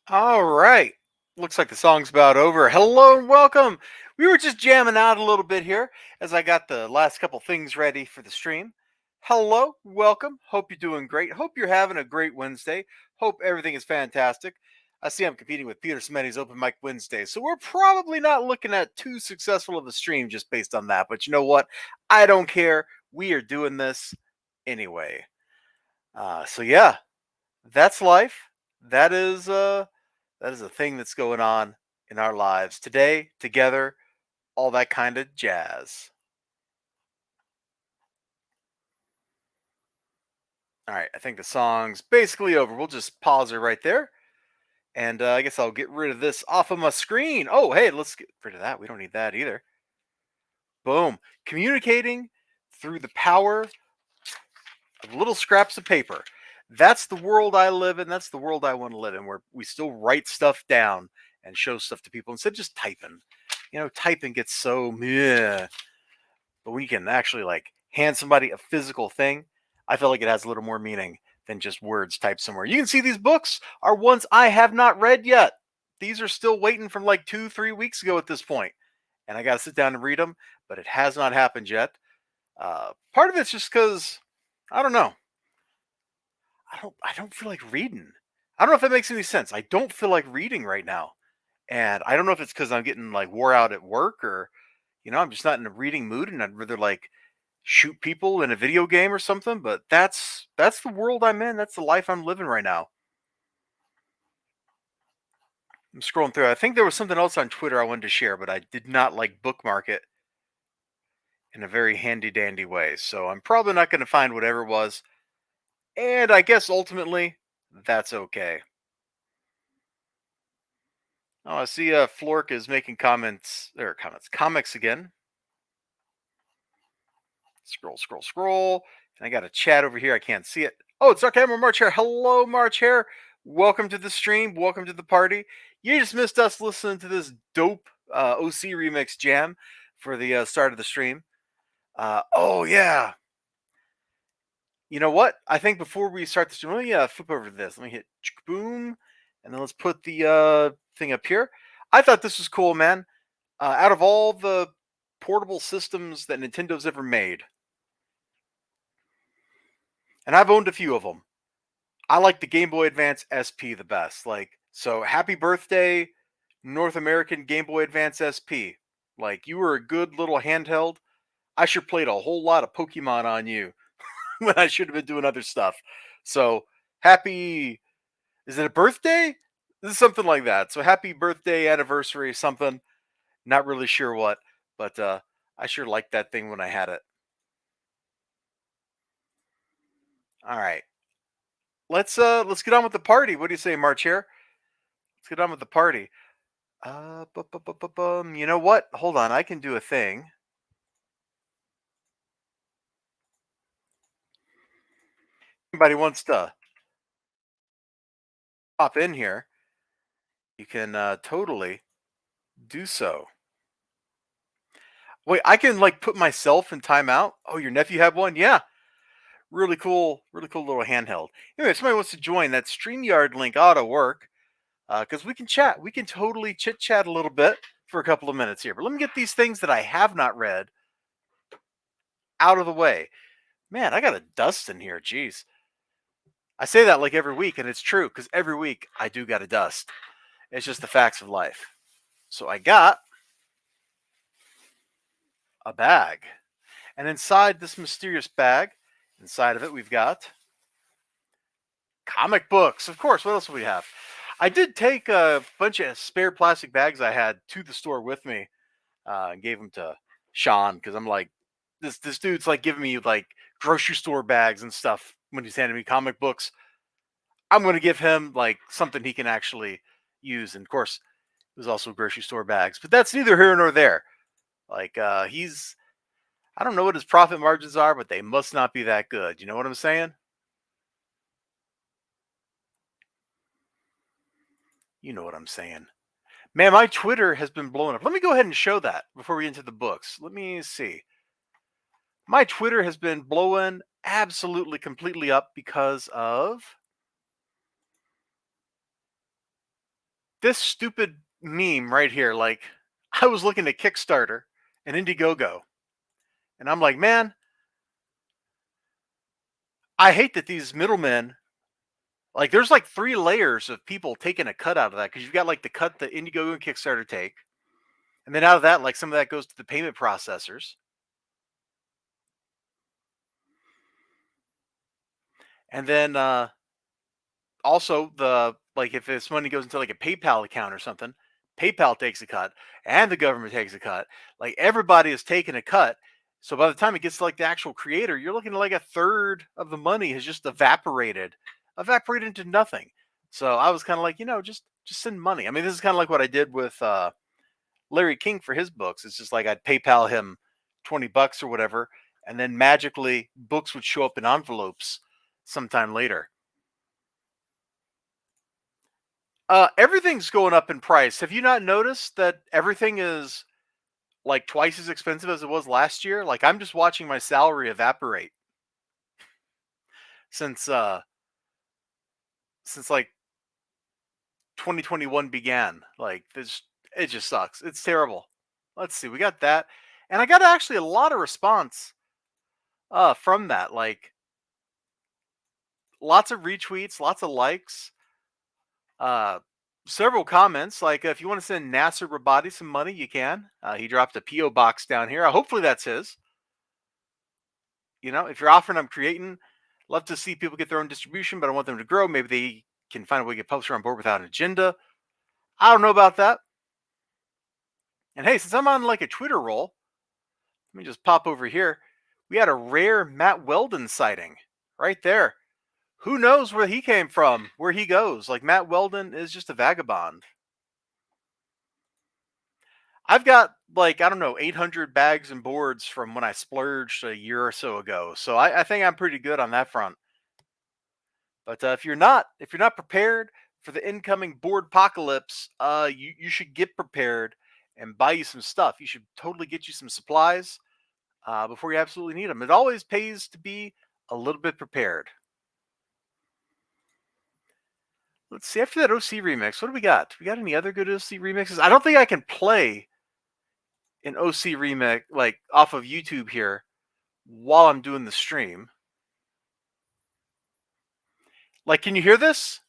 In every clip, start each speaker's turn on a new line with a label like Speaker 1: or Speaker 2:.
Speaker 1: All right. Looks like the song's about over. Hello and welcome. We were just jamming out a little bit here as I got the last couple things ready for the stream. Hello, welcome. Hope you're doing great. Hope you're having a great Wednesday. Hope everything is fantastic. I see I'm competing with Peter Smetty's Open Mic Wednesday, so we're probably not looking at too successful of a stream just based on that. But you know what? I don't care. We are doing this anyway. So yeah, that's life. That is that is a thing that's going on in our lives today, together, all that kind of jazz. All right, I think the song's basically over. We'll just pause it right there. And I guess I'll get rid of this off of my screen. Oh, hey, let's get rid of that. We don't need that either. Boom. Communicating through the power of little scraps of paper. That's the world I live in. That's the world I want to live in, where we still write stuff down and show stuff to people instead of just typing. Typing gets so meh. But when you can actually like hand somebody a physical thing, I feel like it has a little more meaning than just words typed somewhere. You can see these books are ones I have not read yet. These are still waiting from like 2, 3 weeks ago at this point, and I got to sit down and read them. But it has not happened yet. Part of it's just because I don't know. I don't feel like reading. I don't know if that makes any sense. I don't feel like reading right now, and I don't know if it's because I'm getting like wore out at work or I'm just not in a reading mood, and I'd rather like shoot people in a video game or something. But that's the world I'm in. That's the life I'm living right now. I'm scrolling through. I think there was something else on Twitter I wanted to share, but I did not like bookmark it in a very handy dandy way. So I'm probably not going to find whatever it was. And I guess ultimately, that's okay. Oh, I see Flork is making comics again. Scroll, scroll, scroll. And I got a chat over here. I can't see it. Oh, it's our camera March Hare. Hello, March Hare. Welcome to the stream. Welcome to the party. You just missed us listening to this dope OC remix jam for the start of the stream. Oh, yeah. You know what? I think before we start the stream, let me flip over to this. Let me hit boom. And then let's put the thing up here. I thought this was cool, man. Out of all the portable systems that Nintendo's ever made, and I've owned a few of them, I like the Game Boy Advance SP the best. Like, so happy birthday, North American Game Boy Advance SP. Like, you were a good little handheld. I sure played a whole lot of Pokemon on you when I should have been doing other stuff. So, happy, is it a birthday? This is something like that. So, happy birthday, anniversary, something. Not really sure what, but I sure liked that thing when I had it. All right. Let's get on with the party. What do you say, March here? Let's get on with the party. You know what? Hold on, I can do a thing. Anybody wants to pop in here, you can totally do so. Wait, I can like put myself in timeout. Oh, your nephew had one? Yeah, really cool little handheld. Anyway, if somebody wants to join, that StreamYard link ought to work because we can chat. We can totally chit chat a little bit for a couple of minutes here. But let me get these things that I have not read out of the way. Man, I got a dust in here. Jeez. I say that like every week, and it's true because every week I do got a dust. It's just the facts of life. So I got a bag. And inside this mysterious bag, inside of it, we've got comic books. Of course, what else do we have? I did take a bunch of spare plastic bags I had to the store with me and gave them to Sean because I'm like, this dude's like giving me like grocery store bags and stuff when he's handing me comic books. I'm going to give him like something he can actually use. And of course, there's also grocery store bags, but that's neither here nor there. Like I don't know what his profit margins are, but they must not be that good. You know what I'm saying? You know what I'm saying. Man, my Twitter has been blowing up. Let me go ahead and show that before we get into the books. Let me see. My Twitter has been blowing absolutely completely up because of this stupid meme right here, like I was looking at Kickstarter and Indiegogo, and I'm like, man, I hate that these middlemen, like, there's like three layers of people taking a cut out of that because you've got like the cut that Indiegogo and Kickstarter take, and then out of that, like some of that goes to the payment processors, and then also the like if this money goes into like a PayPal account or something, PayPal takes a cut and the government takes a cut. Like everybody is taking a cut. So by the time it gets to like the actual creator, you're looking at like a third of the money has just evaporated into nothing. So I was kind of like, just send money. I mean, this is kind of like what I did with Larry King for his books. It's just like I'd PayPal him $20 or whatever, and then magically books would show up in envelopes sometime later. Everything's going up in price. Have you not noticed that everything is like twice as expensive as it was last year? Like I'm just watching my salary evaporate since like 2021 began. Like this, it just sucks. It's terrible. Let's see, we got that, and I got actually a lot of response from that. Like lots of retweets, lots of likes, uh several comments. Like if you want to send Nasser Rabadi some money, you can. He dropped a PO box down here. Hopefully that's his. If you're offering, I'm creating. Love to see people get their own distribution, but I want them to grow. Maybe they can find a way to get publisher on board without an agenda. I don't know about that. And hey, since I'm on like a Twitter roll, let me just pop over here. We had a rare Matt Weldon sighting right there. Who knows where he came from, where he goes? Like Matt Weldon is just a vagabond. I've got like, I don't know, 800 bags and boards from when I splurged a year or so ago. So I think I'm pretty good on that front. But if you're not prepared for the incoming board apocalypse, you should get prepared and buy you some stuff. You should totally get you some supplies before you absolutely need them. It always pays to be a little bit prepared. Let's see. After that OC remix, what do we got? We got any other good OC remixes? I don't think I can play an OC remix like off of YouTube here while I'm doing the stream. Like, can you hear this?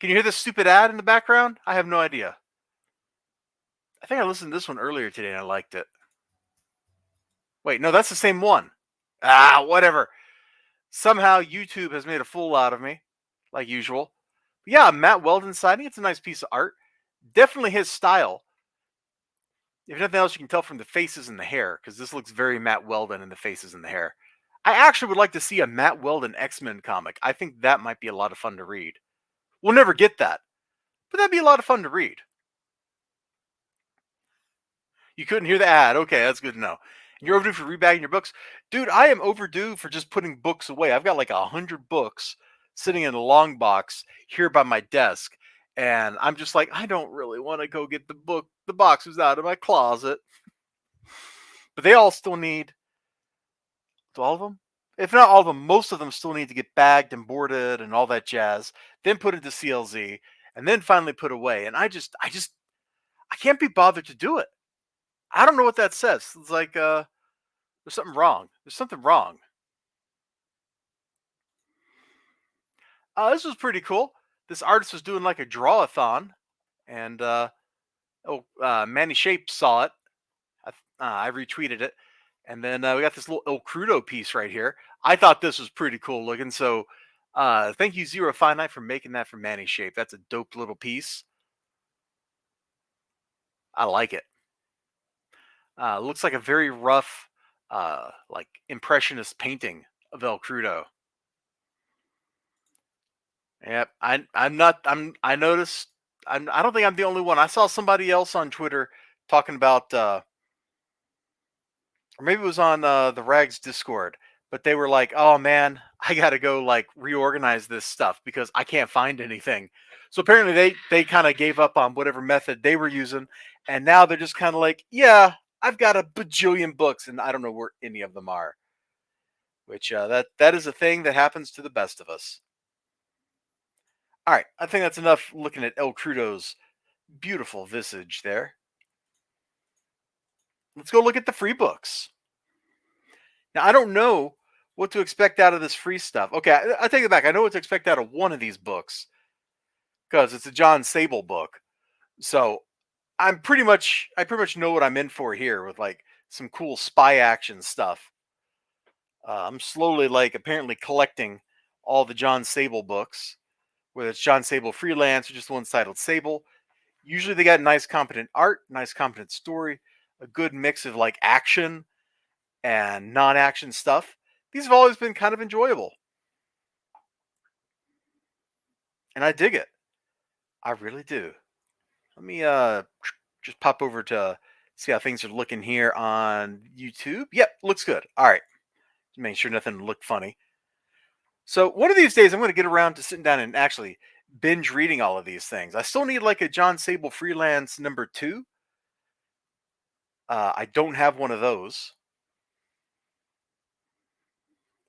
Speaker 1: Can you hear this stupid ad in the background? I have no idea. I think I listened to this one earlier today and I liked it. Wait, no, that's the same one. Whatever. Somehow YouTube has made a fool out of me, like usual. But yeah, Matt Weldon signing. It's a nice piece of art. Definitely his style. If nothing else, you can tell from the faces and the hair, because this looks very Matt Weldon in the faces and the hair. I actually would like to see a Matt Weldon X-Men comic. I think that might be a lot of fun to read. We'll never get that, but that'd be a lot of fun to read. You couldn't hear the ad. Okay, that's good to know. You're overdue for rebagging your books. Dude, I am overdue for just putting books away. I've got like 100 books sitting in a long box here by my desk. And I'm just like, I don't really want to go get the boxes out of my closet. But they all still need, all of them? If not all of them, most of them still need to get bagged and boarded and all that jazz, then put into CLZ, and then finally put away. And I can't be bothered to do it. I don't know what that says. It's like there's something wrong. There's something wrong. This was pretty cool. This artist was doing like a draw-a-thon, and Manny Shape saw it. I retweeted it, and then we got this little El Crudo piece right here. I thought this was pretty cool looking. So thank you Zero Finite for making that for Manny Shape. That's a dope little piece. I like it. Looks like a very rough, like impressionist painting of El Crudo. Yep, I'm not. I noticed. I don't think I'm the only one. I saw somebody else on Twitter talking about, or maybe it was on the Rags Discord, but they were like, "Oh man, I got to go like reorganize this stuff because I can't find anything." So apparently they kind of gave up on whatever method they were using, and now they're just kind of like, "Yeah, I've got a bajillion books, and I don't know where any of them are." Which that is a thing that happens to the best of us. All right, I think that's enough looking at El Crudo's beautiful visage there. Let's go look at the free books. Now, I don't know what to expect out of this free stuff. Okay, I take it back. I know what to expect out of one of these books because it's a John Sable book. So I pretty much know what I'm in for here with like some cool spy action stuff. I'm slowly like apparently collecting all the John Sable books, whether it's John Sable freelance or just the ones titled Sable. Usually they got nice, competent art, nice, competent story, a good mix of like action and non-action stuff. These have always been kind of enjoyable, and I dig it. I really do. Let me just pop over to see how things are looking here on YouTube. Yep, looks good. All right, just making sure nothing looked funny. So one of these days, I'm going to get around to sitting down and actually binge reading all of these things. I still need like a John Sable Freelance #2. I don't have one of those,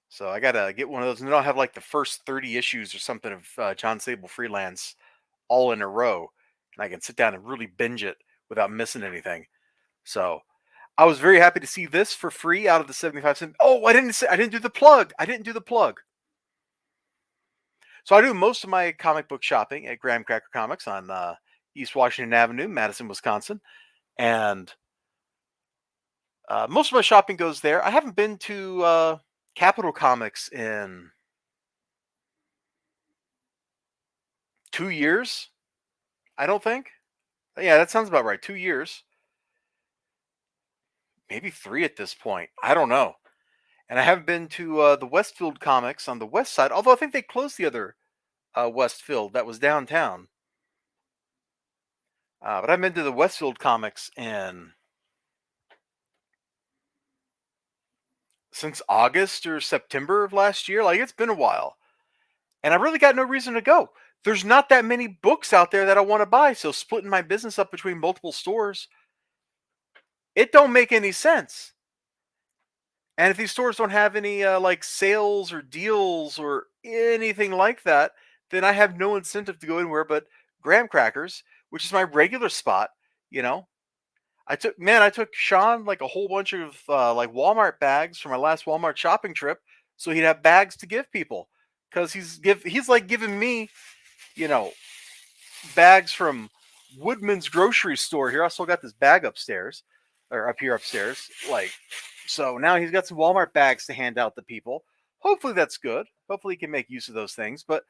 Speaker 1: so I gotta get one of those. And then I'll have like the first 30 issues or something of John Sable Freelance all in a row, and I can sit down and really binge it without missing anything. So I was very happy to see this for free out of the 75 cents. Oh, I didn't do the plug. I didn't do the plug. So I do most of my comic book shopping at Graham Cracker Comics on East Washington Avenue, Madison, Wisconsin, and most of my shopping goes there. I haven't been to Capitol Comics in 2 years. I don't think. Yeah, that sounds about right. 2 years, maybe three at this point. I don't know. And I haven't been to the Westfield Comics on the west side, although I think they closed the other Westfield that was downtown. But I've been to the Westfield Comics in since August or September of last year. Like it's been a while, and I really got no reason to go. There's not that many books out there that I want to buy, so splitting my business up between multiple stores, it don't make any sense. And if these stores don't have any like sales or deals or anything like that, then I have no incentive to go anywhere but Graham Crackers, which is my regular spot. You know, I took Sean like a whole bunch of like Walmart bags for my last Walmart shopping trip, so he'd have bags to give people because he's like giving me, you know, bags from Woodman's grocery store here. I still got this bag upstairs or up here upstairs. Like, so now he's got some Walmart bags to hand out to people. Hopefully that's good. Hopefully he can make use of those things. But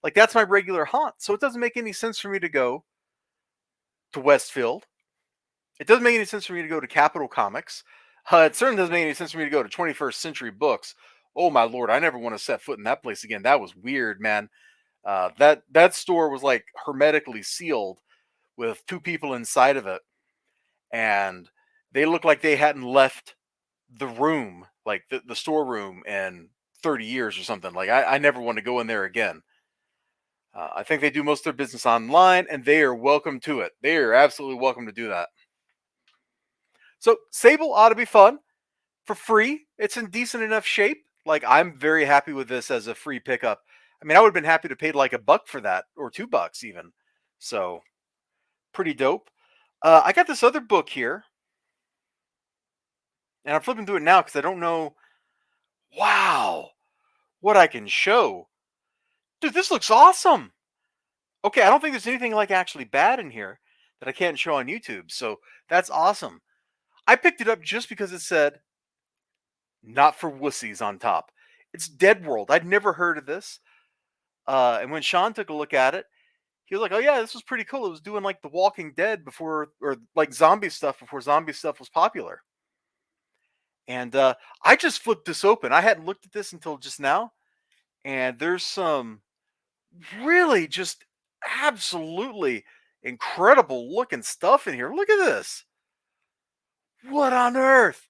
Speaker 1: like that's my regular haunt. So it doesn't make any sense for me to go to Westfield. It doesn't make any sense for me to go to Capitol Comics. It certainly doesn't make any sense for me to go to 21st Century Books. Oh my lord, I never want to set foot in that place again. That was weird, man. That store was like hermetically sealed with two people inside of it, and they looked like they hadn't left the room, like the storeroom, in 30 years or something. Like I never want to go in there again. I think they do most of their business online, and they are welcome to it. They are absolutely welcome to do that. So Sable ought to be fun for free. It's in decent enough shape. Like I'm very happy with this as a free pickup. I mean, I would have been happy to pay like $1 for that or $2 even. So pretty dope. I got this other book here, and I'm flipping through it now because I don't know. Wow, what I can show, dude! This looks awesome. Okay, I don't think there's anything like actually bad in here that I can't show on YouTube. So that's awesome. I picked it up just because it said "Not for Wussies" on top. It's Dead World. I'd never heard of this. And when Sean took a look at it, he was like, "Oh yeah, this was pretty cool. It was doing like The Walking Dead before, or like zombie stuff before zombie stuff was popular." And I just flipped this open. I hadn't looked at this until just now, and there's some really just absolutely incredible looking stuff in here. Look at this. What on earth?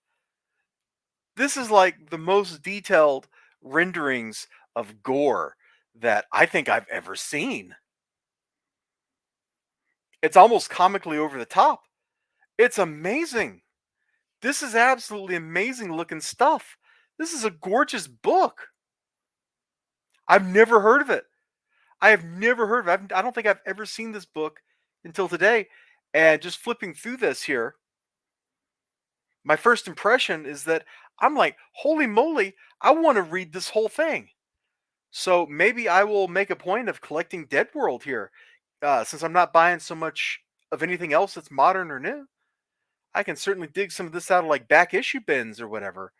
Speaker 1: This is like the most detailed renderings of gore that I think I've ever seen. It's almost comically over the top. It's amazing. This is absolutely amazing looking stuff. This is a gorgeous book. I've never heard of it. I have never heard of it. I don't think I've ever seen this book until today. And just flipping through this here, my first impression is that I'm like, holy moly, I want to read this whole thing. So maybe I will make a point of collecting Dead World here, since I'm not buying so much of anything else that's modern or new. I can certainly dig some of this out of like back issue bins or whatever.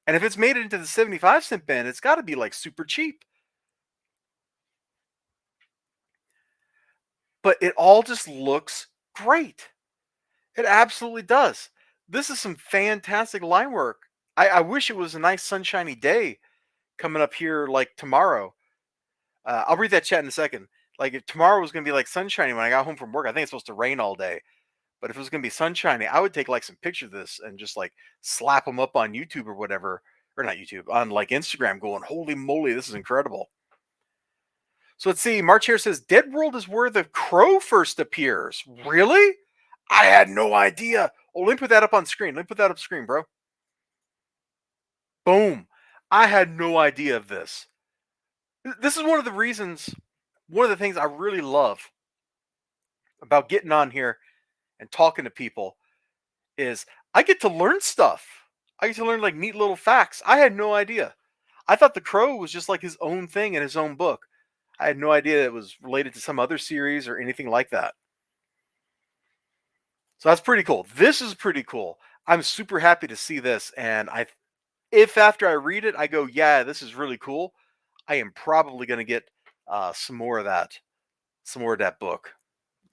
Speaker 1: And if it's made it into the 75-cent bin, it's got to be like super cheap. But it all just looks great. It absolutely does. This is some fantastic line work. I wish it was a nice sunshiny day coming up here like tomorrow. I'll read that chat in a second. Like if tomorrow was going to be like sunshiny when I got home from work, I think it's supposed to rain all day. But if it was going to be sunshiny, I would take like some pictures of this and just like slap them up on YouTube or whatever, or not YouTube, on like Instagram, going, "Holy moly, this is incredible!" So let's see. March here says Dead World is where the crow first appears. Really? I had no idea. Oh, let me put that up on screen. Let me put that up screen, bro. Boom. I had no idea of this. This is one of the reasons, one of the things I really love about getting on here and talking to people is I get to learn stuff. I get to learn like neat little facts. I had no idea. I thought The Crow was just like his own thing in his own book. I had no idea it was related to some other series or anything like that. So that's pretty cool. This is pretty cool. I'm super happy to see this, and if after I read it I go, yeah, this is really cool, I am probably going to get some more of that, some more of that book.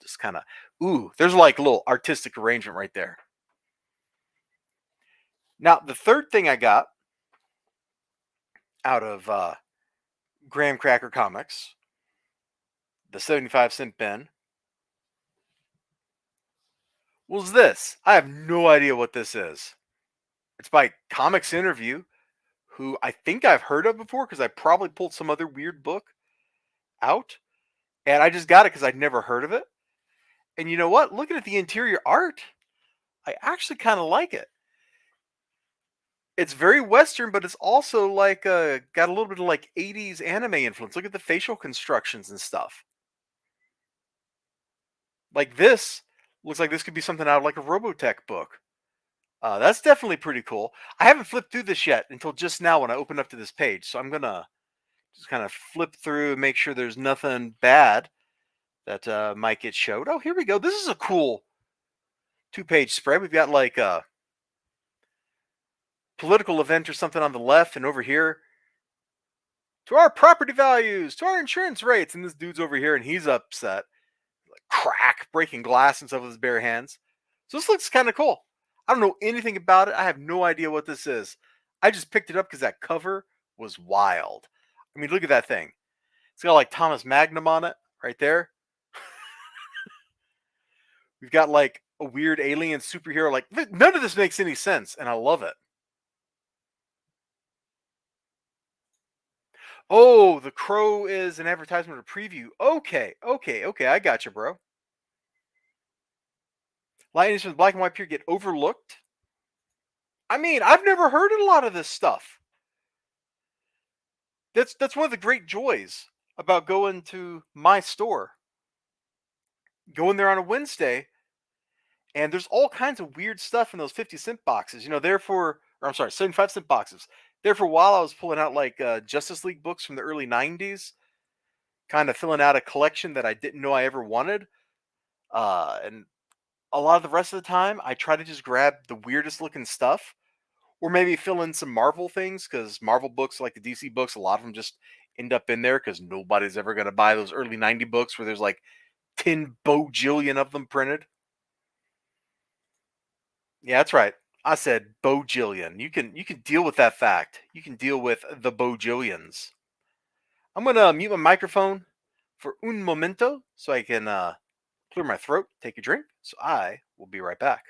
Speaker 1: Just kind of, ooh, there's like a little artistic arrangement right there. Now, the third thing I got out of Graham Cracker Comics, the 75-cent bin, was this. I have no idea what this is. It's by Comics Interview, who I think I've heard of before because I probably pulled some other weird book out. And I just got it because I'd never heard of it. And you know what? Looking at the interior art, I actually kind of like it. It's very Western, but it's also like got a little bit of like 80s anime influence. Look at the facial constructions and stuff. Like this looks like this could be something out of like a Robotech book. That's definitely pretty cool. I haven't flipped through this yet until just now when I opened up to this page. So I'm gonna just kind of flip through and make sure there's nothing bad that might get showed. Oh, here we go. This is a cool 2-page spread. We've got like a political event or something on the left, and over here, to our property values, to our insurance rates. And this dude's over here and he's upset. Like crack, breaking glass and stuff with his bare hands. So this looks kind of cool. I don't know anything about it. I have no idea what this is. I just picked it up because that cover was wild. I mean, look at that thing. It's got like Thomas Magnum on it right there. We've got like a weird alien superhero. Like none of this makes any sense, and I love it. Oh, the crow is an advertisement or preview. Okay. I got you, bro. Lightning from the black and white period get overlooked. I mean, I've never heard of a lot of this stuff. That's one of the great joys about going to my store. Going there on a Wednesday, and there's all kinds of weird stuff in those 50-cent boxes. You know, therefore, or I'm sorry, 75-cent boxes. There for a while, I was pulling out like Justice League books from the early 90s, kind of filling out a collection that I didn't know I ever wanted. And a lot of the rest of the time, I try to just grab the weirdest looking stuff, or maybe fill in some Marvel things because Marvel books, like the DC books, a lot of them just end up in there because nobody's ever going to buy those early 90 books where there's like 10 bojillion of them printed. Yeah, that's right. I said bojillion. You can deal with that fact. You can deal with the bojillions. I'm gonna mute my microphone for un momento so I can clear my throat, take a drink. So I will be right back.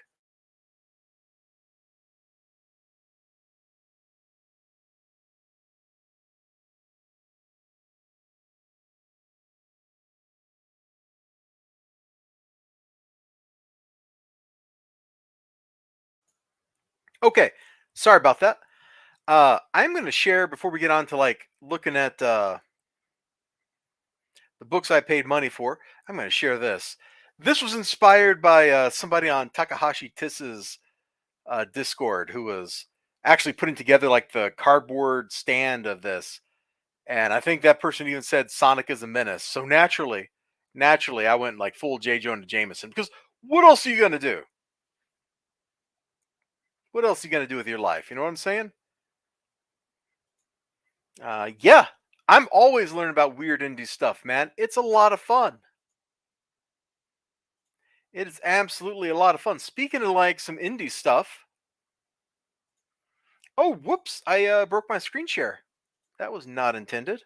Speaker 1: Okay, sorry about that. I'm gonna share before we get on to like looking at the books I paid money for. I'm going to share this. This was inspired by somebody on Takahashi Tiss's Discord who was actually putting together like the cardboard stand of this. And I think that person even said Sonic is a menace. So naturally, I went like full J. Jonah Jameson because what else are you going to do? What else are you going to do with your life? You know what I'm saying? Yeah, I'm always learning about weird indie stuff, man. It's a lot of fun. It is absolutely a lot of fun. Speaking of like some indie stuff, oh, whoops, I broke my screen share. That was not intended.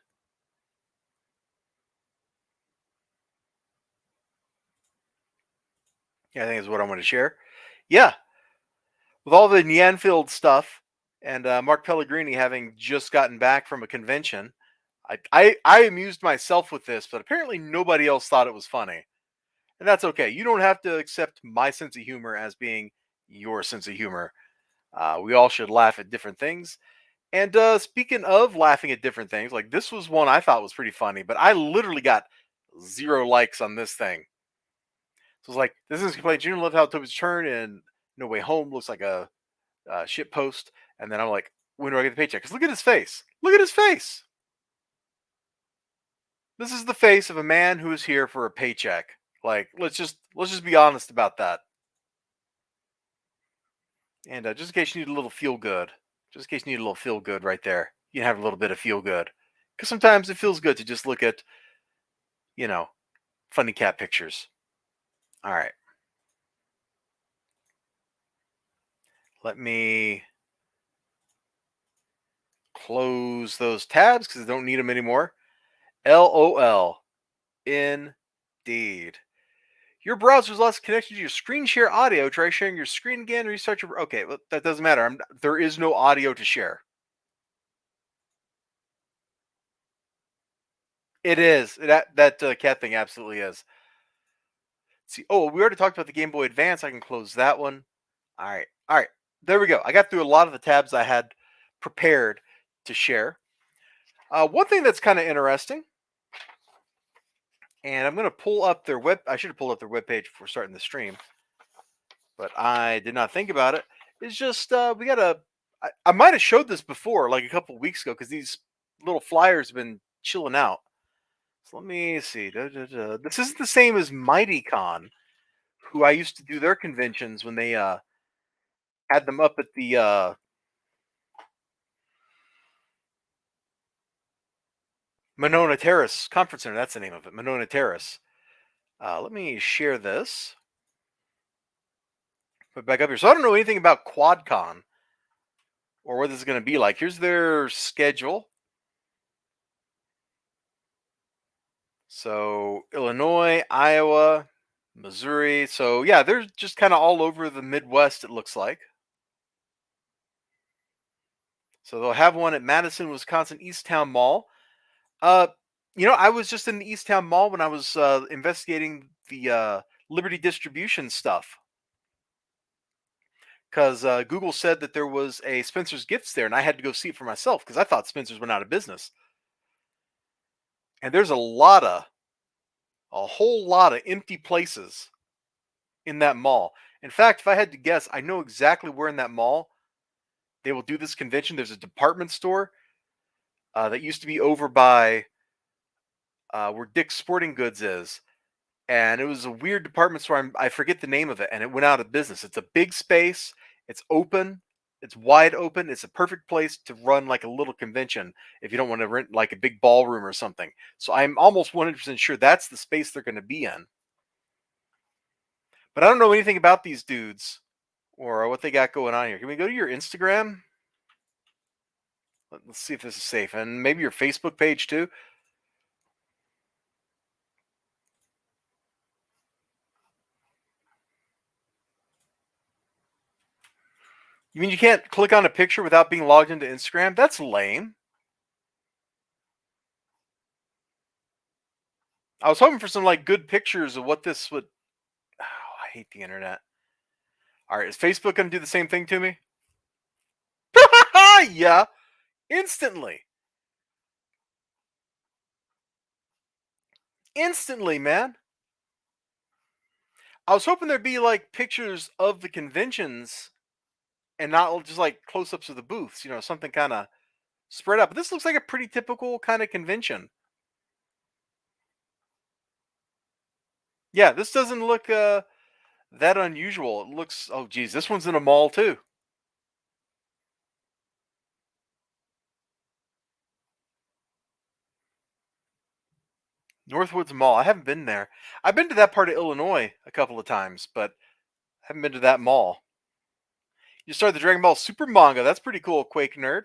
Speaker 1: Yeah, I think is what I want to share. Yeah, with all the Nyanfield stuff and Mark Pellegrini having just gotten back from a convention, I amused myself with this, but apparently nobody else thought it was funny. And that's okay. You don't have to accept my sense of humor as being your sense of humor. We all should laugh at different things. And speaking of laughing at different things, like this was one I thought was pretty funny, but I literally got 0 likes on this thing. So it's like, this is complaining. June loved how Toby's turn and No Way Home looks like a shit post. And then I'm like, when do I get the paycheck? Because look at his face. Look at his face. This is the face of a man who is here for a paycheck. Like, let's just be honest about that. And just in case you need a little feel good, just in case you need a little feel good right there, you can have a little bit of feel good. Because sometimes it feels good to just look at, you know, funny cat pictures. All right. Let me close those tabs because I don't need them anymore. LOL. Indeed. Your browser's lost connection to your screen share audio. Try sharing your screen again. Restart your. Okay, well, that doesn't matter. There is no audio to share. It is that cat thing absolutely is. See, oh, we already talked about the Game Boy Advance. I can close that one. All right. There we go. I got through a lot of the tabs I had prepared to share. One thing that's kind of interesting, and I'm going to pull up their web. I should have pulled up their webpage before starting the stream, but I did not think about it. It's just we got a. I might have showed this before, like a couple weeks ago, because these little flyers have been chilling out. So let me see. This isn't the same as MightyCon, who I used to do their conventions when they had them up at the Monona Terrace Conference Center. That's the name of it, Monona Terrace. Let me share this. Put back up here. So I don't know anything about QuadCon or what this is going to be like. Here's their schedule. So Illinois, Iowa, Missouri. So yeah, they're just kind of all over the Midwest. It looks like. So they'll have one at Madison, Wisconsin, Easttown Mall. Uh, I was just in the Easttown Mall when I was investigating the Liberty Distribution stuff because Google said that there was a Spencer's Gifts there, and I had to go see it for myself because I thought Spencer's went out of business. And there's a whole lot of empty places in that mall. In fact, if I had to guess, I know exactly where in that mall they will do this convention. There's a department store that used to be over by where Dick's Sporting Goods is, and it was a weird department store. I forget the name of it, and it went out of business. It's a big space. It's open. It's wide open. It's a perfect place to run like a little convention if you don't want to rent like a big ballroom or something. So I'm almost 100% sure that's the space they're going to be in. But I don't know anything about these dudes or what they got going on here. Can we go to your Instagram? Let's see if this is safe, and maybe your Facebook page too. You mean you can't click on a picture without being logged into Instagram? That's lame. I was hoping for some like good pictures of what this would. Oh, I hate the internet. All right, is Facebook going to do the same thing to me? Yeah, instantly. instantly, man. I was hoping there'd be like pictures of the conventions and not just like close-ups of the booths, something kind of spread out. But this looks like a pretty typical kind of convention. Yeah, this doesn't look that unusual. It looks, oh geez, this one's in a mall too. Northwoods Mall. I haven't been there. I've been to that part of Illinois a couple of times, but I haven't been to that mall. You started the Dragon Ball Super manga. That's pretty cool, Quake nerd.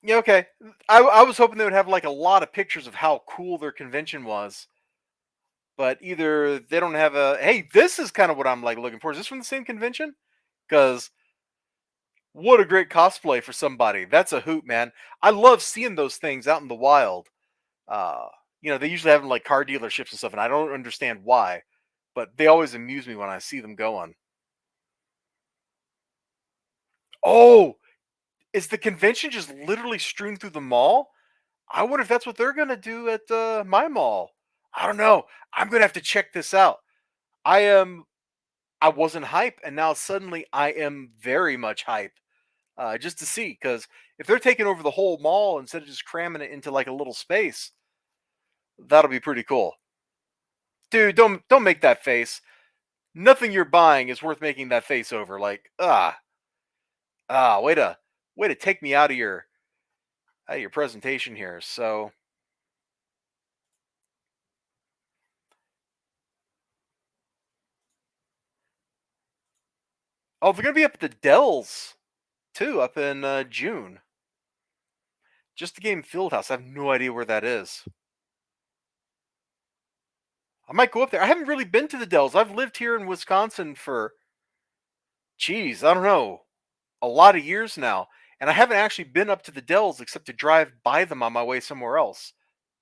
Speaker 1: Yeah, okay. I was hoping they would have like a lot of pictures of how cool their convention was, but either they don't have a. Hey, this is kind of what I'm like looking for. Is this from the same convention? Because what a great cosplay for somebody. That's a hoot, man. I love seeing those things out in the wild. Uh, they usually have them like car dealerships and stuff, and I don't understand why, but they always amuse me when I see them going. Oh, is the convention just literally strewn through the mall? I wonder if that's what they're gonna do at my mall. I don't know. I'm gonna have to check this out. I am. I wasn't hype, and now suddenly I am very much hype. Just to see, because if they're taking over the whole mall instead of just cramming it into like a little space, that'll be pretty cool. Dude, don't make that face. Nothing you're buying is worth making that face over. Like, way to take me out of your presentation here. So, oh, they're gonna be up at the Dells too, up in June. Just the game Fieldhouse. I have no idea where that is. I might go up there. I haven't really been to the Dells. I've lived here in Wisconsin for, geez, I don't know, a lot of years now, and I haven't actually been up to the Dells except to drive by them on my way somewhere else.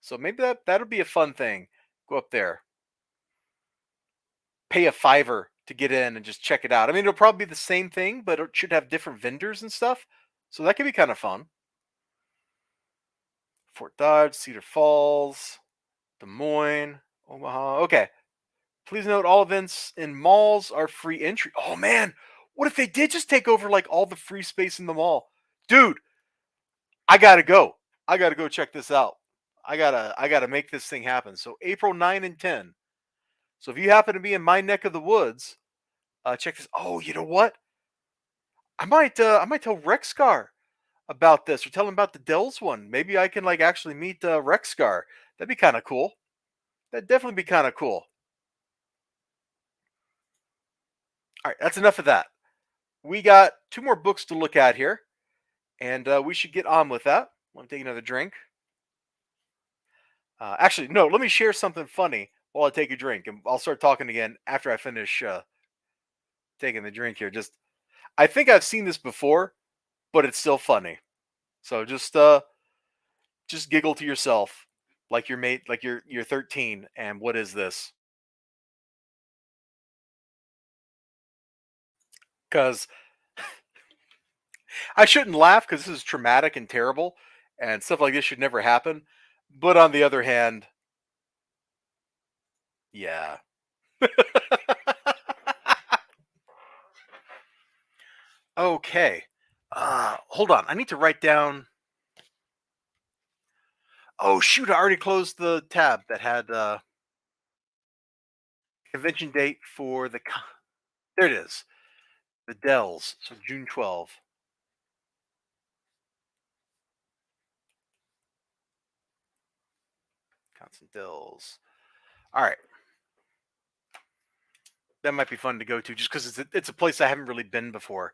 Speaker 1: So maybe that'll be a fun thing. Go up there, pay a fiver to get in, and just check it out. I mean, it'll probably be the same thing, but it should have different vendors and stuff. So that could be kind of fun. Fort Dodge, Cedar Falls, Des Moines, Omaha. Okay. Please note all events in malls are free entry. Oh man, what if they did just take over like all the free space in the mall? Dude, I gotta go. I gotta go check this out. I gotta make this thing happen. So April 9 and 10. So if you happen to be in my neck of the woods, check this. Oh, you know what? I might tell Rexcar about this or tell him about the Dells one. Maybe I can like actually meet Rexcar. That'd be kind of cool. That'd definitely be kind of cool. All right, that's enough of that. We got two more books to look at here, and we should get on with that. Let me take another drink. Actually, no, let me share something funny while I take a drink, and I'll start talking again after I finish taking the drink here. I think I've seen this before, but it's still funny. So just giggle to yourself, like you're 13, and what is this? Because I shouldn't laugh because this is traumatic and terrible, and stuff like this should never happen. But on the other hand, yeah. Okay. Hold on. I need to write down. Oh shoot! I already closed the tab that had convention date for There it is. The Dells. So June 12th. Constant Dells. All right. That might be fun to go to just because it's a place I haven't really been before.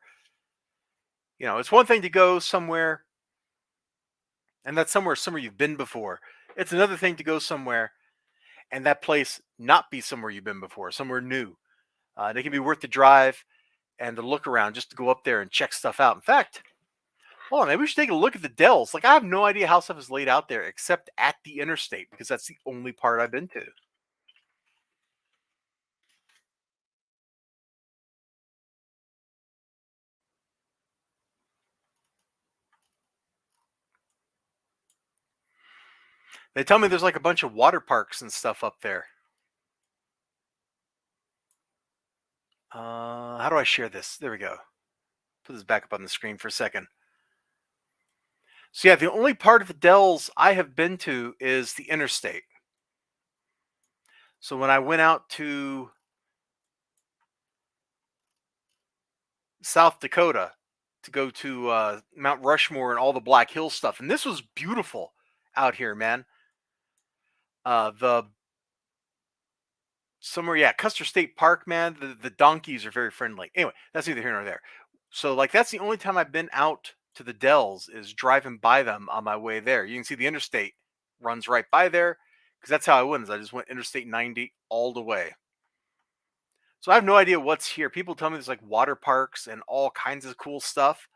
Speaker 1: It's one thing to go somewhere, and that's somewhere you've been before. It's another thing to go somewhere and that place not be somewhere you've been before, somewhere new. They can be worth the drive and the look around just to go up there and check stuff out. In fact, hold on, maybe we should take a look at the Dells. Like I have no idea how stuff is laid out there except at the interstate because that's the only part I've been to. They tell me there's like a bunch of water parks and stuff up there. How do I share this? There we go. Put this back up on the screen for a second. So yeah, the only part of the Dells I have been to is the interstate. So when I went out to South Dakota to go to Mount Rushmore and all the Black Hills stuff, and this was beautiful out here, man. The somewhere, yeah, Custer State Park, man. The donkeys are very friendly. Anyway, that's neither here nor there. So like that's the only time I've been out to the Dells is driving by them on my way there. You can see the interstate runs right by there because that's how I went. Is I just went Interstate 90 all the way. So I have no idea what's here. People tell me there's like water parks and all kinds of cool stuff,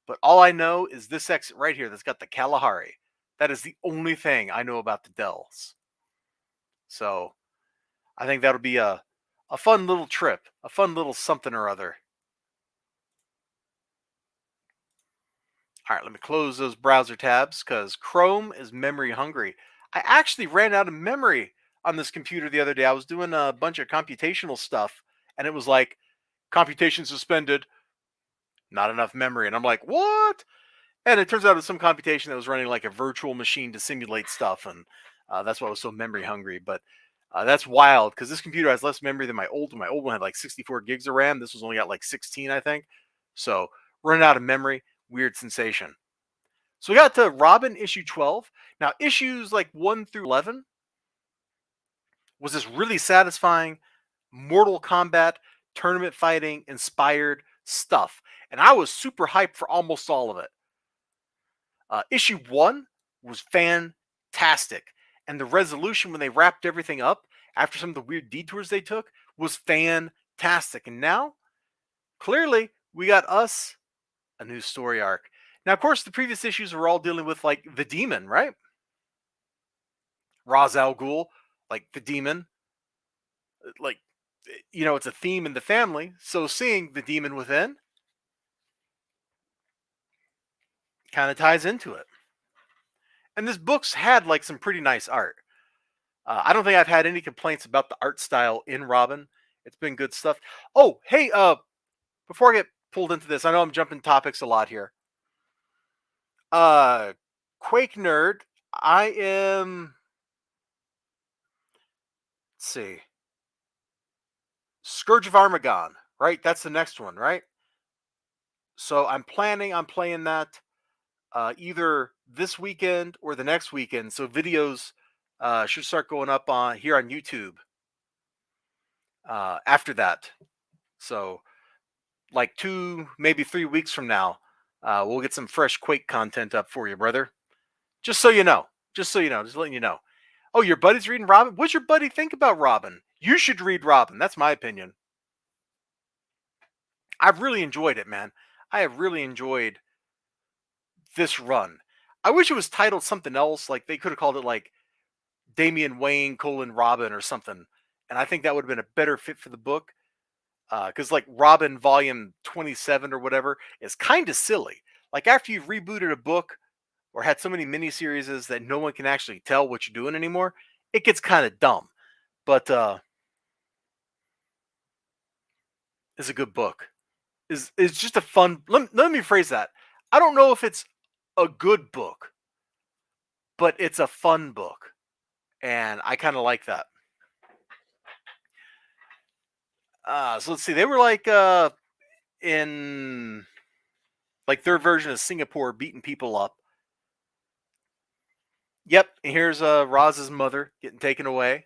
Speaker 1: but all I know is this exit right here that's got the Kalahari. That is the only thing I know about the Dells. So I think that'll be a fun little trip, a fun little something or other. All right, let me close those browser tabs because Chrome is memory hungry. I actually ran out of memory on this computer the other day. I was doing a bunch of computational stuff, and it was like computation suspended, not enough memory. And I'm like, what? And it turns out it was some computation that was running like a virtual machine to simulate stuff, and that's why I was so memory hungry. But that's wild because this computer has less memory than my old one. My old one had like 64 gigs of RAM. This was only got like 16, I think. So running out of memory, weird sensation. So we got to Robin issue 12. Now issues like 1 through 11 was this really satisfying Mortal Kombat tournament fighting inspired stuff, and I was super hyped for almost all of it. Issue 1 was fantastic, and the resolution when they wrapped everything up after some of the weird detours they took was fantastic. And now, clearly, we got us a new story arc. Now, of course, the previous issues were all dealing with like the demon, right? Ra's al Ghul, like the demon, like it's a theme in the family. So seeing the demon within kind of ties into it. And this book's had like some pretty nice art. I don't think I've had any complaints about the art style in Robin. It's been good stuff. Oh, hey, before I get pulled into this, I know I'm jumping topics a lot here. Uh, Quake nerd, I am. Let's see, Scourge of Armagon, right? That's the next one, right? So I'm planning on playing that either this weekend or the next weekend. So videos should start going up on here on YouTube after that. So like 2, maybe 3 weeks from now, we'll get some fresh Quake content up for you, brother. Just so you know. Just so you know. Just letting you know. Oh, your buddy's reading Robin? What's your buddy think about Robin? You should read Robin. That's my opinion. I've really enjoyed it, man. I have really enjoyed this run. I wish it was titled something else. Like they could have called it like Damian Wayne Robin or something. And I think that would have been a better fit for the book. Because like Robin Volume 27 or whatever is kind of silly. Like after you've rebooted a book or had so many miniseries that no one can actually tell what you're doing anymore, it gets kind of dumb. But it's a good book. Is just a fun. Let me phrase that. I don't know if it's a good book, but it's a fun book, and I kind of like that. So let's see. They were like in like their version of Singapore beating people up. Yep, and here's Roz's mother getting taken away.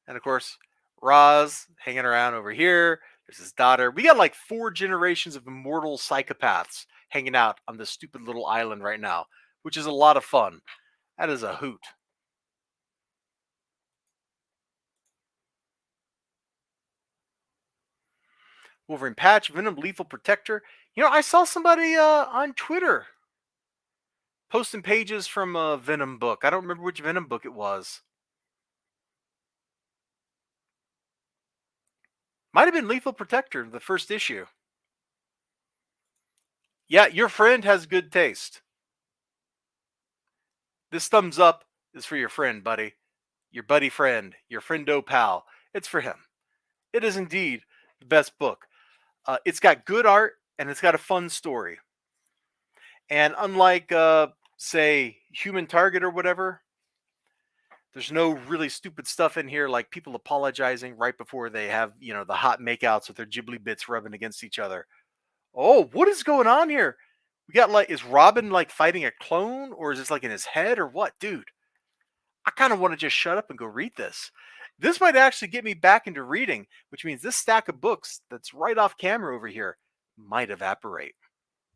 Speaker 1: And of course, Roz hanging around over here. There's his daughter. We got like 4 generations of immortal psychopaths hanging out on this stupid little island right now, which is a lot of fun. That is a hoot. Wolverine patch, Venom lethal protector. I saw somebody on Twitter posting pages from a Venom book. I don't remember which Venom book it was. Might have been Lethal Protector, the first issue. Yeah, your friend has good taste. This thumbs up is for your friend, buddy. Your buddy friend, your friendo pal. It's for him. It is indeed the best book. It's got good art and it's got a fun story. And unlike, say, Human Target or whatever, there's no really stupid stuff in here like people apologizing right before they have, the hot makeouts with their Ghibli bits rubbing against each other. Oh, what is going on here? We got like, is Robin like fighting a clone or is this like in his head or what? Dude, I kind of want to just shut up and go read this. This might actually get me back into reading, which means this stack of books that's right off camera over here might evaporate.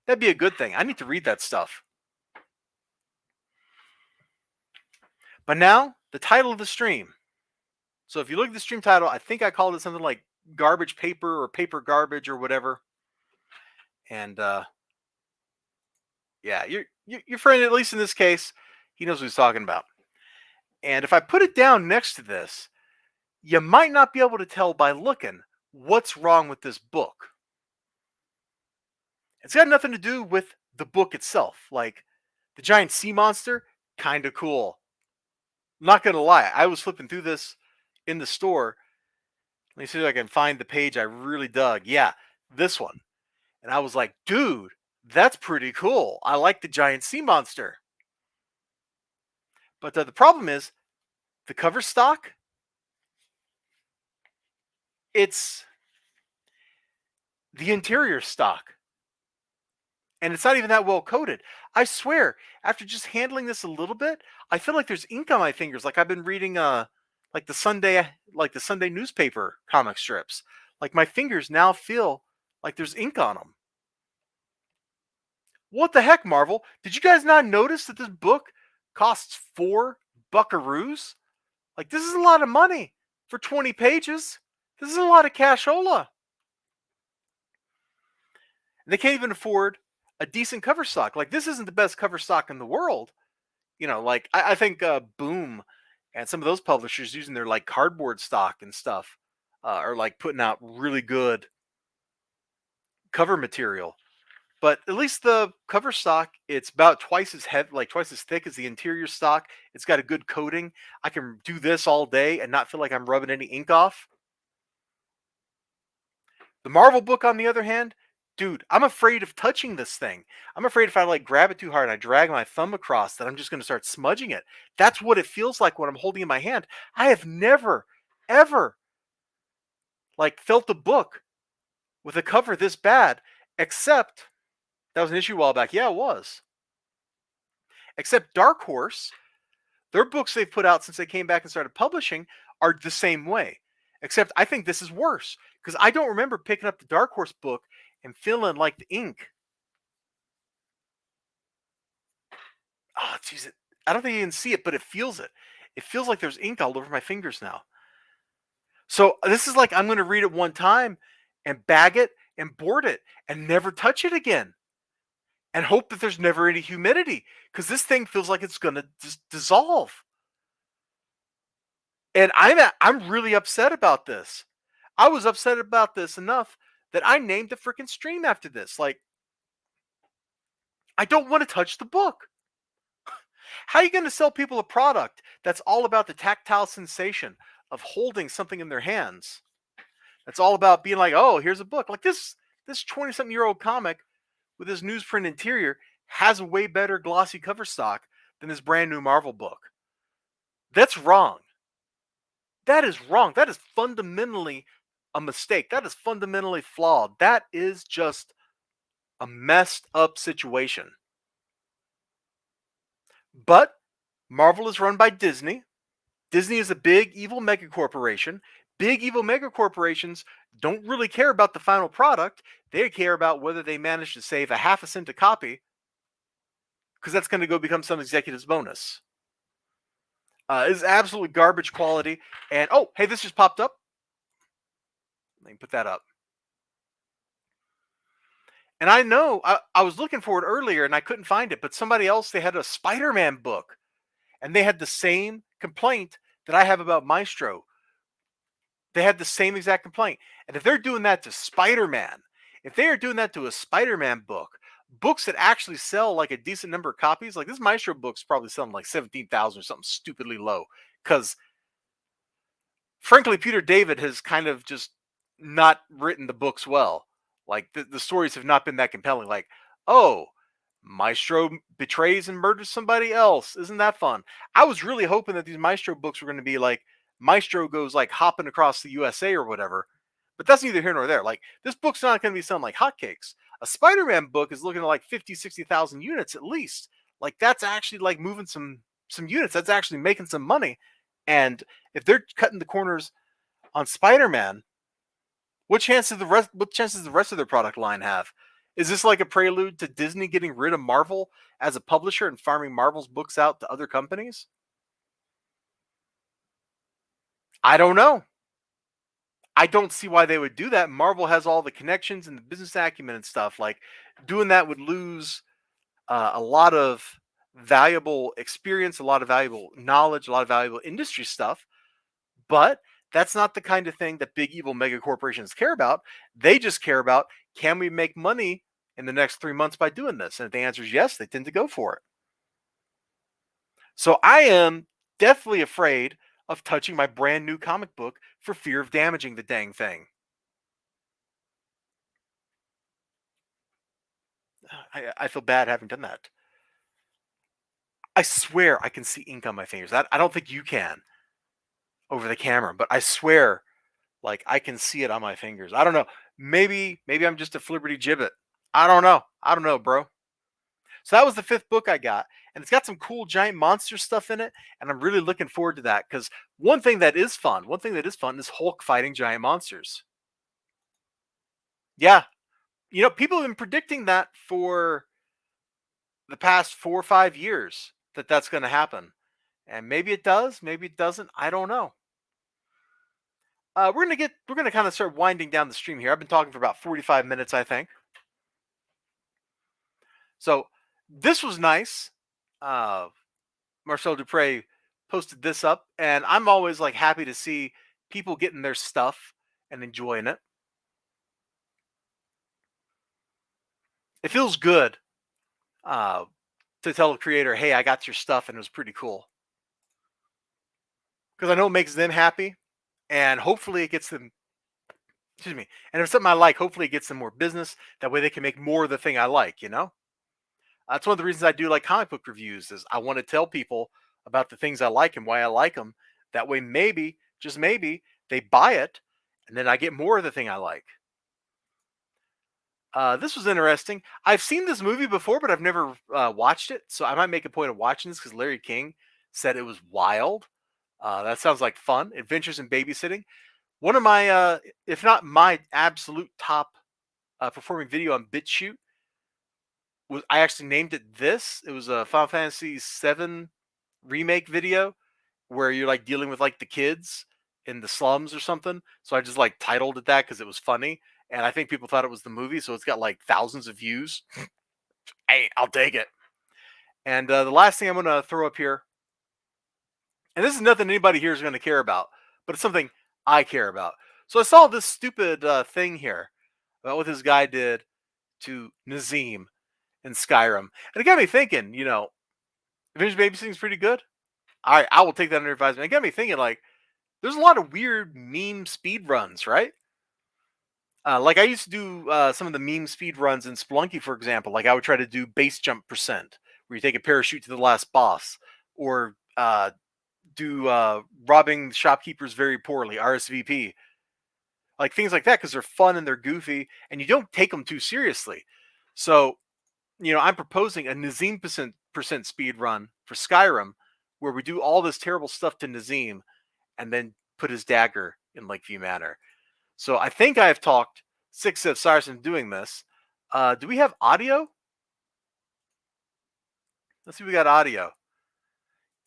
Speaker 1: That'd be a good thing. I need to read that stuff. But now, the title of the stream. So if you look at the stream title, I think I called it something like garbage paper or paper garbage or whatever. And yeah, your friend, at least in this case, he knows what he's talking about. And if I put it down next to this, you might not be able to tell by looking what's wrong with this book. It's got nothing to do with the book itself. Like the giant sea monster, kind of cool. Not gonna lie, I was flipping through this in the store. Let me see if I can find the page I really dug. Yeah, this one. And I was like, dude, that's pretty cool. I like the giant sea monster. But the problem is, the cover stock, it's the interior stock. And it's not even that well coated. I swear, after just handling this a little bit, I feel like there's ink on my fingers. Like I've been reading like the Sunday newspaper comic strips. Like my fingers now feel like there's ink on them. What the heck, Marvel? Did you guys not notice that this book costs 4 buckaroos? Like this is a lot of money for 20 pages. This is a lot of cashola. They can't even afford a decent cover stock. Like this isn't the best cover stock in the world. Like I think Boom and some of those publishers using their like cardboard stock and stuff are like putting out really good cover material. But at least the cover stock, it's about twice as heavy, like twice as thick as the interior stock. It's got a good coating. I can do this all day and not feel like I'm rubbing any ink off. The Marvel book, on the other hand, dude, I'm afraid of touching this thing. I'm afraid if I like grab it too hard and I drag my thumb across that I'm just going to start smudging it. That's what it feels like when I'm holding in my hand. I have never, ever like felt a book with a cover this bad, except that was an issue a while back. Yeah, it was. Except Dark Horse, their books they've put out since they came back and started publishing are the same way. Except I think this is worse because I don't remember picking up the Dark Horse book and feeling like the ink. Oh, jeez. I don't think you can see it, but it feels it. It feels like there's ink all over my fingers now. So this is like I'm going to read it one time and bag it and board it and never touch it again. And hope that there's never any humidity because this thing feels like it's going to just dissolve. And I'm really upset about this. I was upset about this enough that I named the freaking stream after this. Like, I don't want to touch the book. How are you going to sell people a product that's all about the tactile sensation of holding something in their hands? That's all about being like, oh, here's a book. Like this 20-something-year-old comic with his newsprint interior has a way better glossy cover stock than this brand new Marvel book. That's wrong. That is wrong. That is fundamentally a mistake. That is fundamentally flawed. That is just a messed up situation. But Marvel is run by Disney. Disney is a big evil mega corporation. Big evil mega corporations don't really care about the final product. They care about whether they manage to save a half a cent a copy because that's going to go become some executive's bonus. It's absolutely garbage quality. And oh, hey, this just popped up. Let me put that up. And I know I was looking for it earlier and I couldn't find it, but somebody else, they had a Spider-Man book and they had the same complaint that I have about Maestro. They had the same exact complaint. And if they're doing that to Spider-Man, if they are doing that to a Spider-Man book, books that actually sell like a decent number of copies, like this Maestro book's probably selling like 17,000 or something stupidly low. Because frankly, Peter David has kind of just not written the books well. Like the stories have not been that compelling. Like, oh, Maestro betrays and murders somebody else. Isn't that fun? I was really hoping that these Maestro books were going to be like Maestro goes like hopping across the USA or whatever. But that's neither here nor there. Like this book's not going to be selling like hotcakes. A Spider-Man book is looking at like 50, 60,000 units at least. Like that's actually like moving some units. That's actually making some money. And if they're cutting the corners on Spider-Man, what chances the rest of their product line have? Is this like a prelude to Disney getting rid of Marvel as a publisher and farming Marvel's books out to other companies? I don't know. I don't see why they would do that. Marvel has all the connections and the business acumen and stuff. Like doing that would lose a lot of valuable experience, a lot of valuable knowledge, a lot of valuable industry stuff. But that's not the kind of thing that big evil mega corporations care about. They just care about, can we make money in the next 3 months by doing this? And if the answer is yes, they tend to go for it. So I am deathly afraid of touching my brand new comic book for fear of damaging the dang thing. I feel bad having done that. I swear I can see ink on my fingers. I don't think you can over the camera, but I swear like I can see it on my fingers. I don't know. Maybe I'm just a flibberty gibbet. I don't know. I don't know, bro. So that was the fifth book I got, and it's got some cool giant monster stuff in it, and I'm really looking forward to that because one thing that is fun is Hulk fighting giant monsters. Yeah, people have been predicting that for the past 4 or 5 years that that's going to happen, and maybe it does, maybe it doesn't. I don't know. We're gonna kind of start winding down the stream here. I've been talking for about 45 minutes, I think. So this was nice. Uh, Marcel Dupre posted this up, and I'm always like happy to see people getting their stuff and enjoying it. It feels good uh, to tell a creator, "Hey, I got your stuff, and it was pretty cool," because I know it makes them happy, and hopefully it gets them. Excuse me. And if it's something I like, hopefully it gets them more business. That way they can make more of the thing I like. That's one of the reasons I do like comic book reviews is I want to tell people about the things I like and why I like them. That way, maybe, just maybe, they buy it, and then I get more of the thing I like. This was interesting. I've seen this movie before, but I've never watched it, so I might make a point of watching this because Larry King said it was wild. That sounds like fun. Adventures in Babysitting. One of my, if not my absolute top performing video on BitChute was I actually named it this. It was a Final Fantasy VII remake video where you're like dealing with like the kids in the slums or something. So I just like titled it that because it was funny, and I think people thought it was the movie, so it's got like thousands of views. Hey, I'll take it. And the last thing I'm gonna throw up here, and this is nothing anybody here is gonna care about, but it's something I care about. So I saw this stupid thing here about what this guy did to Nazim in Skyrim, and it got me thinking. Avengers Babysitting is pretty good. All right, I will take that under advisement. It got me thinking, like, there's a lot of weird meme speed runs, right? Like I used to do some of the meme speed runs in Splunky, for example. Like I would try to do base jump percent, where you take a parachute to the last boss, or do robbing shopkeepers very poorly, RSVP, like things like that, because they're fun and they're goofy, and you don't take them too seriously. So, I'm proposing a Nazim percent speed run for Skyrim, where we do all this terrible stuff to Nazim, and then put his dagger in Lakeview Manor. So I think I have talked six of Cyrus into doing this. Do we have audio? Let's see if we got audio.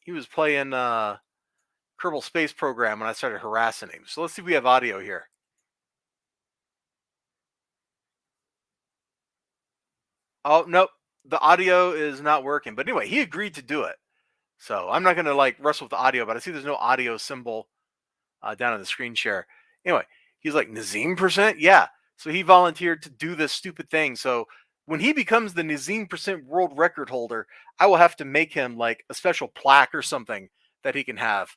Speaker 1: He was playing Kerbal Space Program when I started harassing him. So let's see if we have audio here. Oh, nope. The audio is not working. But anyway, he agreed to do it. So I'm not going to like wrestle with the audio, but I see there's no audio symbol down on the screen share. Anyway, he's like, Nazim percent? Yeah. So he volunteered to do this stupid thing. So when he becomes the Nazim% world record holder, I will have to make him like a special plaque or something that he can have.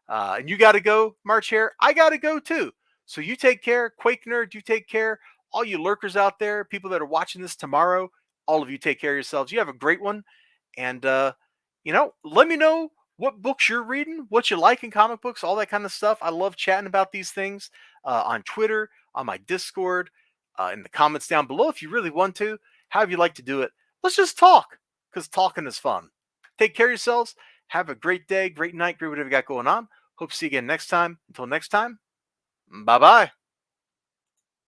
Speaker 1: And you got to go, March Hare. I got to go too. So you take care, Quake Nerd. You take care. All you lurkers out there, people that are watching this tomorrow, all of you take care of yourselves. You have a great one. And, let me know what books you're reading, what you like in comic books, all that kind of stuff. I love chatting about these things on Twitter, on my Discord, in the comments down below if you really want to. However you like to do it. Let's just talk because talking is fun. Take care of yourselves. Have a great day, great night, great whatever you got going on. Hope to see you again next time. Until next time, bye bye.